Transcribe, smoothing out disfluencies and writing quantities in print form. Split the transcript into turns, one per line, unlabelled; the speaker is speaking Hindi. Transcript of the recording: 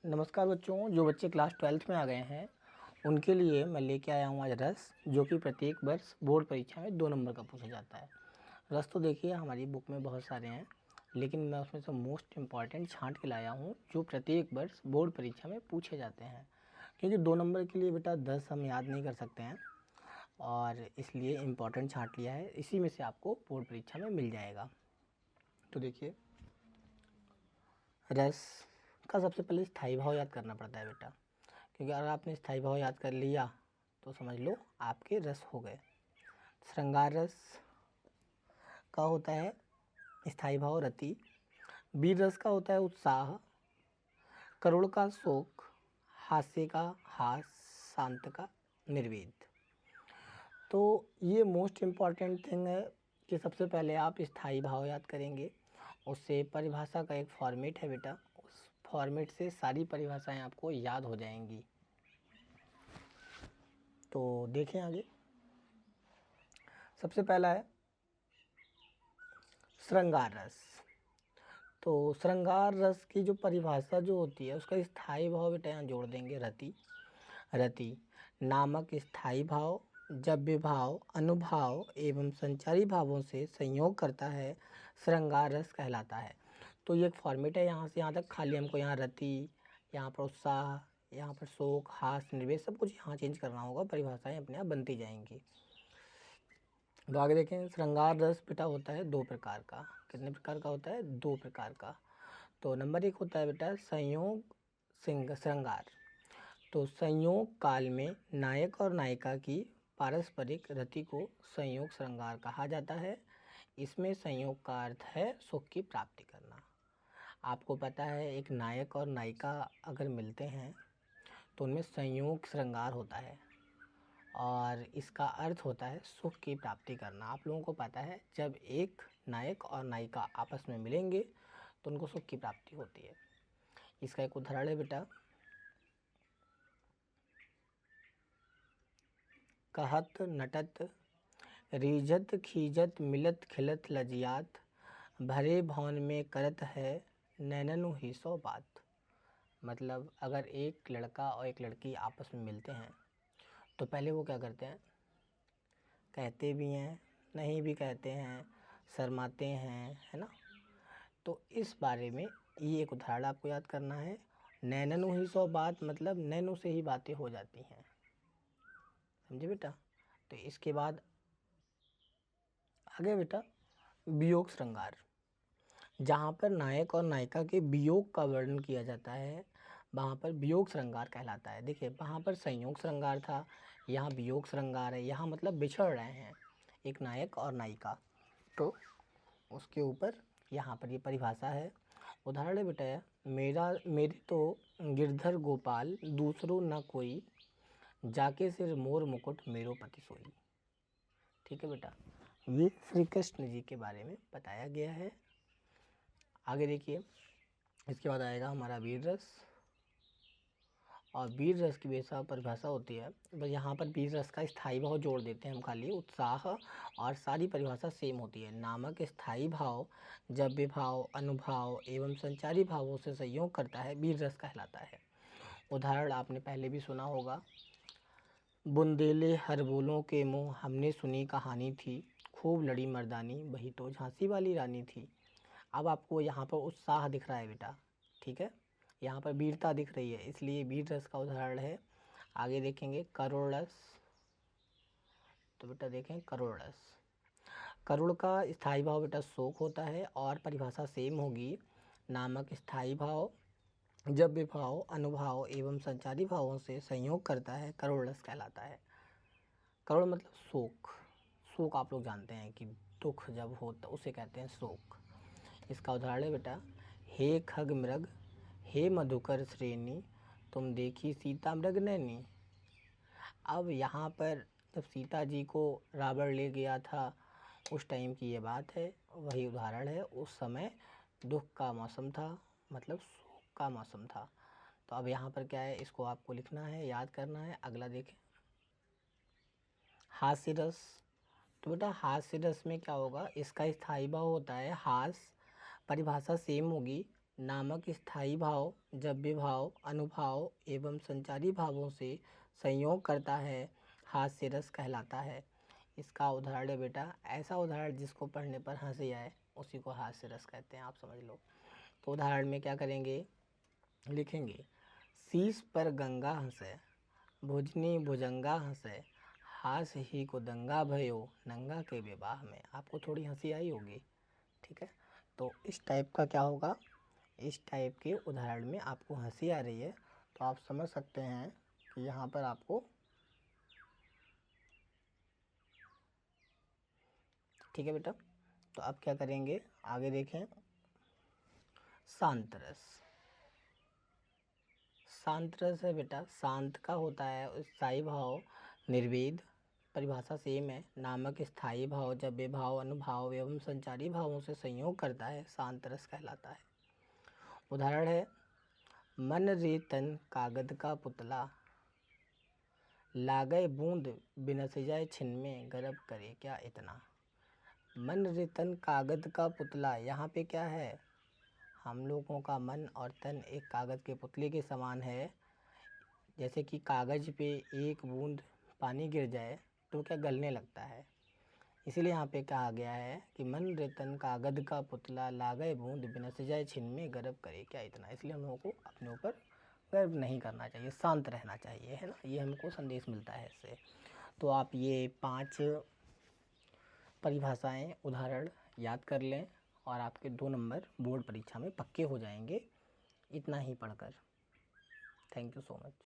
नमस्कार बच्चों, जो बच्चे क्लास 12th में आ गए हैं उनके लिए मैं लेके आया हूँ आज रस, जो कि प्रत्येक वर्ष बोर्ड परीक्षा में 2 नंबर का पूछा जाता है। रस तो देखिए हमारी बुक में बहुत सारे हैं, लेकिन मैं उसमें से मोस्ट इम्पॉर्टेंट छांट के लाया हूँ जो प्रत्येक वर्ष बोर्ड परीक्षा में पूछे जाते हैं। क्योंकि 2 नंबर के लिए बेटा 10 हम याद नहीं कर सकते हैं और इसलिए इम्पॉर्टेंट छांट लिया है। इसी में से आपको बोर्ड परीक्षा में मिल जाएगा। तो देखिए, रस का सबसे पहले स्थायी भाव याद करना पड़ता है बेटा, क्योंकि अगर आपने स्थायी भाव याद कर लिया तो समझ लो आपके रस हो गए। श्रृंगार रस का होता है स्थायी भाव रति, वीर रस का होता है उत्साह, करुण का शोक, हास्य का हास, शांत का निर्वेद। तो ये मोस्ट इम्पॉर्टेंट थिंग है कि सबसे पहले आप स्थायी भाव याद करेंगे। उससे परिभाषा का एक फॉर्मेट है बेटा, उस फॉर्मेट से सारी परिभाषाएं आपको याद हो जाएंगी। तो देखें आगे, सबसे पहला है श्रृंगार रस। तो श्रृंगार रस की जो परिभाषा जो होती है उसका स्थायी भाव बेटा यहाँ जोड़ देंगे रति। रति नामक स्थायी भाव जब विभाव, अनुभाव एवं संचारी भावों से संयोग करता है श्रृंगार रस कहलाता है। तो ये एक फॉर्मेट है, यहाँ से यहाँ तक खाली हमको यहाँ रति, यहाँ पर उत्साह, यहाँ पर शोक, हास, निर्वेद सब कुछ यहाँ चेंज करना होगा, परिभाषाएं अपने आप बनती जाएंगी। तो आगे देखें, श्रृंगार रस बेटा होता है 2 प्रकार का। कितने प्रकार का होता है? 2 प्रकार का। तो नंबर 1 होता है बेटा संयोग श्रृंगार। तो संयोग काल में नायक और नायिका की पारस्परिक रति को संयोग श्रृंगार कहा जाता है। इसमें संयोग का अर्थ है सुख की प्राप्ति करना। आपको पता है एक नायक और नायिका अगर मिलते हैं तो उनमें संयोग श्रृंगार होता है और इसका अर्थ होता है सुख की प्राप्ति करना। आप लोगों को पता है जब एक नायक और नायिका आपस में मिलेंगे तो उनको सुख की प्राप्ति होती है। इसका एक उदाहरण है बेटा, कहत नटत रीझत खीजत मिलत खिलत लजियात, भरे भवन में करत है नैननु ही सौ बात। मतलब अगर एक लड़का और एक लड़की आपस में मिलते हैं तो पहले वो क्या करते हैं, कहते भी हैं, नहीं भी कहते हैं, शर्माते हैं, है ना। तो इस बारे में ये एक उदाहरण आपको याद करना है। नैननु ही सौ बात मतलब नैनो से ही बातें हो जाती हैं, समझे बेटा। तो इसके बाद आगे बेटा वियोग श्रृंगार, जहाँ पर नायक और नायिका के वियोग का वर्णन किया जाता है वहाँ पर वियोग श्रृंगार कहलाता है। देखिए वहाँ पर संयोग श्रृंगार था, यहाँ वियोग श्रृंगार है। यहाँ मतलब बिछड़ रहे हैं एक नायक और नायिका, तो उसके ऊपर यहाँ पर ये परिभाषा है। उदाहरण बेटा, मेरे तो गिरधर गोपाल दूसरो न कोई, जाके सिर मोर मुकुट मेरो पति सोई। ठीक है बेटा, ये श्री कृष्ण जी के बारे में बताया गया है। आगे देखिए, इसके बाद आएगा हमारा वीर रस। और वीर रस की बेसा परिभाषा होती है, बस यहाँ पर वीर रस का स्थायी भाव जोड़ देते हैं हम खाली, उत्साह, और सारी परिभाषा सेम होती है। नामक स्थायी भाव जब विभाव, अनुभाव एवं संचारी भावों से संयोग करता है वीर रस कहलाता है। उदाहरण आपने पहले भी सुना होगा, बुंदेले हर बोलों के मुँह हमने सुनी कहानी थी, खूब लड़ी मर्दानी वही तो झांसी वाली रानी थी। अब आपको यहाँ पर उत्साह दिख रहा है बेटा, ठीक है, यहाँ पर वीरता दिख रही है, इसलिए वीर रस का उदाहरण है। आगे देखेंगे करुण रस। तो बेटा देखें करुण रस, करुण का स्थायी भाव बेटा शोक होता है और परिभाषा सेम होगी। नामक स्थायी भाव जब विभाव, अनुभाव एवं संचारी भावों से संयोग करता है करुण रस कहलाता है। करुण मतलब शोक, शोक आप लोग जानते हैं कि दुख जब हो तो उसे कहते हैं शोक। इसका उदाहरण है बेटा, हे खग मृग हे मधुकर श्रेणी, तुम देखी सीता मृग नैनी। अब यहाँ पर जब सीता जी को रावण ले गया था उस टाइम की ये बात है, वही उदाहरण है। उस समय दुख का मौसम था, मतलब शोक का मौसम था। तो अब यहाँ पर क्या है, इसको आपको लिखना है, याद करना है। अगला देखें, हास्य रस। तो बेटा हास्य रस में क्या होगा, इसका स्थायी भाव होता है हास, परिभाषा सेम होगी। नामक स्थायी भाव जब्य भाव अनुभाव एवं संचारी भावों से संयोग करता है, हास्य रस कहलाता है। इसका उदाहरण है बेटा, ऐसा उदाहरण जिसको पढ़ने पर हंसी आए उसी को हास्य रस कहते हैं, आप समझ लो। तो उदाहरण में क्या करेंगे, लिखेंगे शीश पर गंगा हंसे, भुजनी भुजंगा हंसे, हास ही को दंगा भयो, नंगा के विवाह में। आपको थोड़ी हंसी आई होगी, ठीक है। तो इस टाइप का क्या होगा, इस टाइप के उदाहरण में आपको हंसी आ रही है तो आप समझ सकते हैं कि यहाँ पर आपको, ठीक है बेटा। तो अब क्या करेंगे, आगे देखें। शांत रस, शांत रस है बेटा, शांत का होता है स्थायी भाव निर्वेद, परिभाषा सेम है। नामक स्थायी भाव जब्य भाव अनुभाव एवं संचारी भावों से संयोग करता है, शांत रस कहलाता है। उदाहरण है मन रे तन कागद का पुतला, लागय बूंद बिनस जाए छिन में, गर्व करे क्या इतना। मन रे तन कागद का पुतला, यहाँ पे क्या है, हम लोगों का मन और तन एक कागज़ के पुतले के समान है। जैसे कि कागज़ पे एक बूंद पानी गिर जाए तो क्या गलने लगता है, इसीलिए यहाँ पे कहा गया है कि मन रे तन कागद का पुतला, लागय बूंद बिनस जाए छिन में, गर्व करे क्या इतना। इसलिए हम लोगों को अपने ऊपर गर्व नहीं करना चाहिए, शांत रहना चाहिए, है ना। ये हमको संदेश मिलता है इससे। तो आप ये 5 परिभाषाएं उदाहरण याद कर लें और आपके 2 नंबर बोर्ड परीक्षा में पक्के हो जाएंगे, इतना ही पढ़कर। Thank you so much.